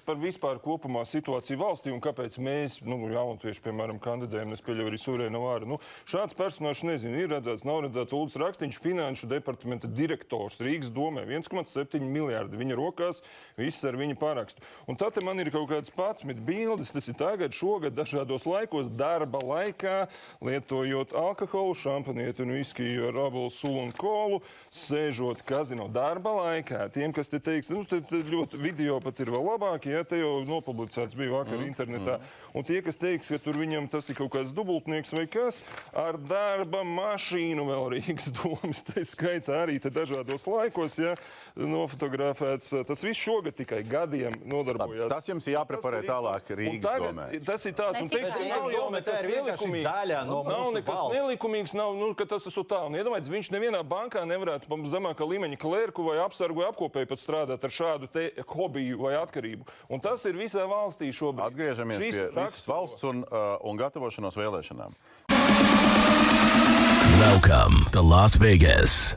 par vispār kopumā situāciju valstī un kāpēc mēs, jaunatvieši, piemēram, kandidējam, es pieļauju arī Surēna vāra. Šāds personāžs, nezinu, ir redzēts, nav redzēts. Uldis Rakstiņš, finanšu departamenta direktors Rīgas domē, 1,7 miljārdi viņa rokās, viss ar viņa parakstu. Un tad man ir kaut kādas 11 bildes, tas ir tagad, šogad, dažādos laikos, darba laikā, lietojot alkoholu, šampanieti un viskiju ar abolu, sulu un kolu, sēžot kazino darba laikā. Tiem, kas te teiks, tad ļoti video pat ir vēl labāk, ja te jau nopublicēts bija vakar internetā. Un tie, kas teiks, ka tur viņam tas ir kaut kāds dubultnieks vai kas, ar darba mašīnu vēl Rīgas domas, tā skaitā arī te dažādos laikos, ja, nofotografēts. Tas viss šogad tikai gadiem nodarbojās. Tas jums ir jāpreparē tālāk Rīgas domē. Tas ir tāds, un teiksim, nav jau nekas nelikumīgs. Nav nekas nelikumīgs, nav, ka tas esmu tā. Un iedomājieties, viņš nevienā bankā nevarētu pa zemākā līmeņa klērku vai apsargu vai apkopēju pat strādāt ar šādu te hobiju vai atkarību. Un tas ir visā valstī šobrīd. Atgriežamies pie visas valsts un gatavošanos vēlēšanām. Welcome to Las Vegas.